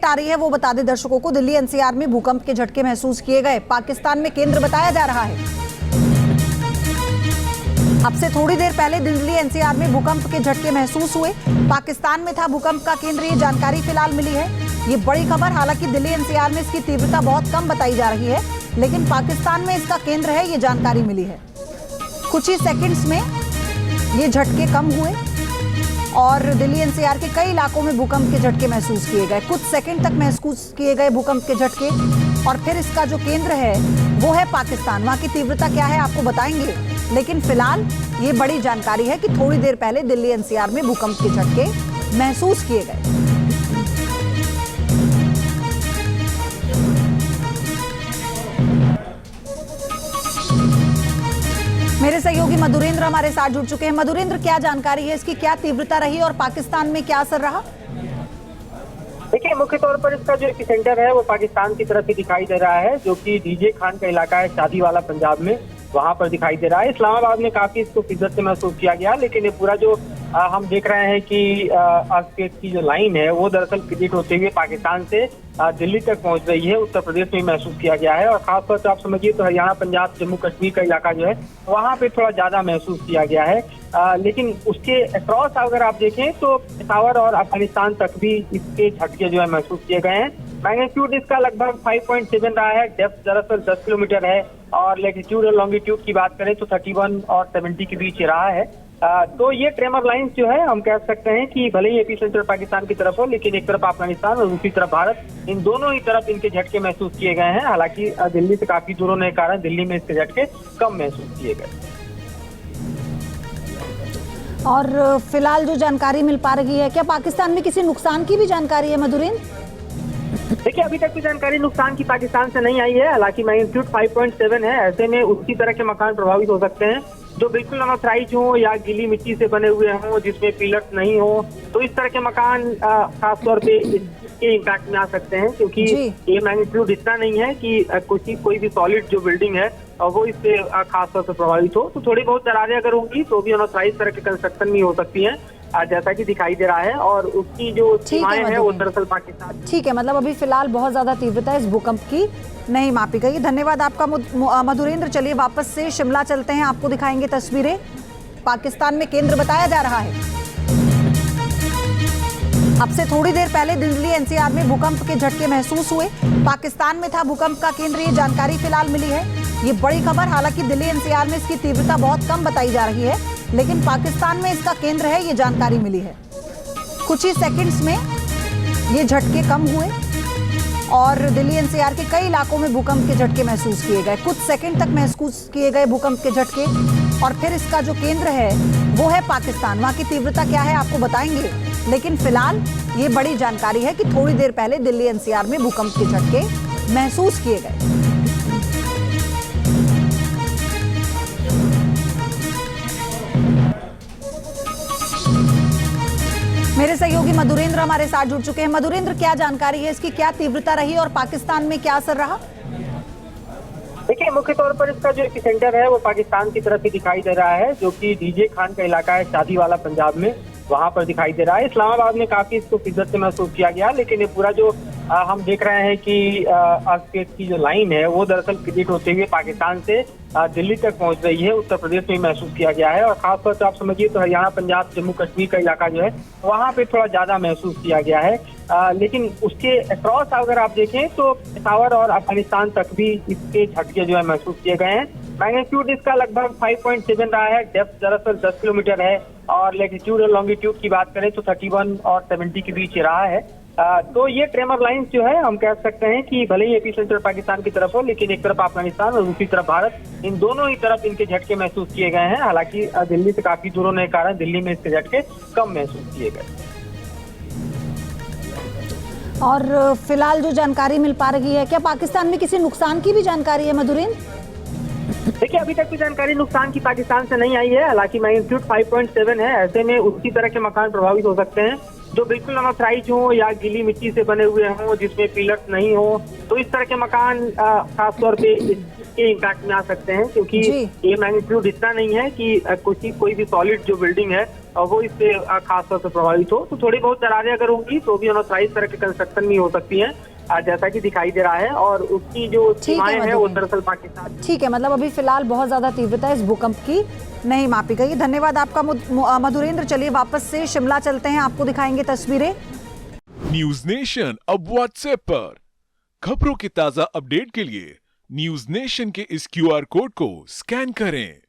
आ रही है वो बता दें दर्शकों को। दिल्ली एनसीआर में भूकंप के झटके महसूस किए गए, पाकिस्तान में केंद्र बताया जा रहा है। अब से थोड़ी देर पहले दिल्ली एनसीआर में भूकंप के झटके महसूस हुए, पाकिस्तान में था भूकंप का केंद्र, ये जानकारी फिलहाल मिली है। ये बड़ी खबर, हालांकि दिल्ली एनसीआर में इसकी तीव्रता बहुत कम बताई जा रही है, लेकिन पाकिस्तान में इसका केंद्र है, ये जानकारी मिली है। कुछ ही सेकंड्स में ये झटके कम हुए और दिल्ली एनसीआर के कई इलाकों में भूकंप के झटके महसूस किए गए। कुछ सेकंड तक महसूस किए गए भूकंप के झटके, और फिर इसका जो केंद्र है वो है पाकिस्तान। वहां की तीव्रता क्या है आपको बताएंगे, लेकिन फिलहाल ये बड़ी जानकारी है कि थोड़ी देर पहले दिल्ली एनसीआर में भूकंप के झटके महसूस किए गए। मेरे सहयोगी मधुरेंद्र हमारे साथ जुड़ चुके हैं। मधुरेंद्र, क्या जानकारी है, इसकी क्या तीव्रता रही और पाकिस्तान में क्या असर रहा? देखिए, मुख्य तौर पर इसका जो एपिसेंटर है वो पाकिस्तान की तरफ ही दिखाई दे रहा है, जो कि डीजे खान का इलाका है, शादी वाला पंजाब में, वहां पर दिखाई दे रहा है। इस्लामाबाद में काफी इसको शिद्दत से महसूस किया गया, लेकिन ये पूरा जो हम देख रहे हैं कि अर्थक्वेक की जो लाइन है वो दरअसल क्रिएट होते हुए पाकिस्तान से दिल्ली तक पहुंच रही है, उत्तर प्रदेश में महसूस किया गया है। और खासतौर से आप समझिए तो हरियाणा, पंजाब, जम्मू कश्मीर का इलाका जो है वहां पे थोड़ा ज्यादा महसूस किया गया है। लेकिन उसके अक्रॉस अगर आप देखें तो पेशावर और अफगानिस्तान तक भी इसके झटके जो है महसूस किए गए हैं। मैग्नीट्यूड इसका लगभग 5.7 रहा है, डेप्थ दरअसल 10 किलोमीटर है, और लैटिट्यूड और लॉन्गिट्यूड की बात करें तो 31 और 70 के बीच रहा है। तो ये ट्रेमर लाइंस जो है हम कह सकते हैं कि भले ही एपिसेंटर पाकिस्तान की तरफ हो, लेकिन एक तरफ अफगानिस्तान और दूसरी तरफ भारत, इन दोनों ही तरफ इनके झटके महसूस किए गए हैं। हालांकि दिल्ली से काफी दूर होने के कारण दिल्ली में इसके झटके कम महसूस किए गए। और फिलहाल जो जानकारी मिल पा रही है, क्या पाकिस्तान में किसी नुकसान की भी जानकारी है मधुरेंद्र? देखिए, अभी तक की जानकारी नुकसान की पाकिस्तान से नहीं आई है। हालांकि मैग्नीट्यूड 5.7 है, ऐसे में उसी तरह के मकान प्रभावित हो सकते हैं जो बिल्कुल अनऑथराइज हो या गीली मिट्टी से बने हुए हों, जिसमें पिलर्स नहीं हो। तो इस तरह के मकान खासतौर पे इसके इम्पैक्ट में आ सकते हैं, क्योंकि ये मैग्नीट्यूड इतना नहीं है कि कोई भी सॉलिड जो बिल्डिंग है वो इससे खासतौर से प्रभावित हो। तो थोड़ी बहुत दरारें अगर होंगी तो भी अनऑथराइज तरह के कंस्ट्रक्शन भी हो सकती है, जैसा कि दिखाई दे रहा है। और उसकी जो सीमाएं हैं वो दरअसल पाकिस्तान। ठीक है, मतलब अभी फिलहाल बहुत ज्यादा तीव्रता इस भूकंप की नहीं मापी गई। धन्यवाद आपका मधुरेंद्र। चलिए वापस से शिमला चलते हैं, आपको दिखाएंगे तस्वीरें। पाकिस्तान में केंद्र बताया जा रहा है। अब से थोड़ी देर पहले दिल्ली एनसीआर में भूकंप के झटके महसूस हुए, पाकिस्तान में था भूकंप का केंद्र, ये जानकारी फिलहाल मिली है। ये बड़ी खबर, हालांकि दिल्ली एनसीआर में इसकी तीव्रता बहुत कम बताई जा रही है, लेकिन पाकिस्तान में इसका केंद्र है, ये जानकारी मिली है। कुछ ही सेकंड्स में ये झटके कम हुए और दिल्ली एनसीआर के कई इलाकों में भूकंप के झटके महसूस किए गए। कुछ सेकंड तक महसूस किए गए भूकंप के झटके, और फिर इसका जो केंद्र है वो है पाकिस्तान। वहां की तीव्रता क्या है आपको बताएंगे, लेकिन फिलहाल ये बड़ी जानकारी है कि थोड़ी देर पहले दिल्ली एनसीआर में भूकंप के झटके महसूस किए गए। मेरे सहयोगी मधुरेंद्र हमारे साथ जुड़ चुके हैं। मधुरेंद्र, क्या जानकारी है, इसकी क्या तीव्रता रही और पाकिस्तान में क्या असर रहा? देखिए, मुख्य तौर पर इसका जो एपिसेंटर है वो पाकिस्तान की तरफ ही दिखाई दे रहा है, जो कि डीजे खान का इलाका है, शादी वाला पंजाब में, वहां पर दिखाई दे रहा है। इस्लामाबाद में काफी इसको शिद्दत से महसूस किया गया, लेकिन ये पूरा जो हम देख रहे हैं कि अर्थक्वेक की जो लाइन है वो दरअसल क्रिएट होते हुए पाकिस्तान से दिल्ली तक पहुंच रही है, उत्तर प्रदेश में महसूस किया गया है। और खासतौर से आप समझिए तो हरियाणा, पंजाब, जम्मू कश्मीर का इलाका जो है वहां पे थोड़ा ज्यादा महसूस किया गया है। लेकिन उसके अक्रॉस अगर आप देखें तो पेशावर और अफगानिस्तान तक भी इसके झटके जो है महसूस किए गए हैं। मैग्नीट्यूड इसका लगभग 5.7 रहा है, डेप्थ दरअसल 10 किलोमीटर है, और लैटिट्यूड और लॉन्गिट्यूड की बात करें तो 31 और 70 के बीच रहा है। तो ये ट्रेमर लाइंस जो है हम कह सकते हैं कि भले ही एपिसेंटर पाकिस्तान की तरफ हो, लेकिन एक तरफ अफगानिस्तान और दूसरी तरफ भारत, इन दोनों ही तरफ इनके झटके महसूस किए गए हैं। हालांकि दिल्ली से काफी दूर होने के कारण दिल्ली में इसके झटके कम महसूस किए गए। और फिलहाल जो जानकारी मिल पा रही है, क्या पाकिस्तान में किसी नुकसान की भी जानकारी है मधुरेंद्र? देखिए, अभी तक की जानकारी नुकसान की पाकिस्तान से नहीं आई है। हालांकि मैग्नीट्यूड 5.7 है, ऐसे में उसी तरह के मकान प्रभावित हो सकते हैं जो बिल्कुल अनऑथराइज हो या गीली मिट्टी से बने हुए हों, जिसमें पिलर्स नहीं हो। तो इस तरह के मकान खासतौर पे के इम्पैक्ट में आ सकते हैं, क्योंकि जी। ये मैग्नीट्यूड इतना नहीं है कि कोई भी सॉलिड जो बिल्डिंग है वो इससे खास तौर से प्रभावित हो। तो थोड़ी बहुत दरारें अगर होंगी तो भी अनऑथराइज तरह के कंस्ट्रक्शन भी हो सकती हैं, जैसा कि दिखाई दे रहा है। और उसकी जो सीमाएं हैं वो दरअसल पाकिस्तान। ठीक है, मतलब अभी फिलहाल बहुत ज्यादा तीव्रता इस भूकंप की नहीं मापी गई। धन्यवाद आपका मधुरेंद्र। चलिए वापस से शिमला चलते हैं, आपको दिखाएंगे तस्वीरें। न्यूज नेशन अब व्हाट्सएप पर खबरों के ताजा अपडेट के लिए न्यूज नेशन के इस QR कोड को स्कैन करें।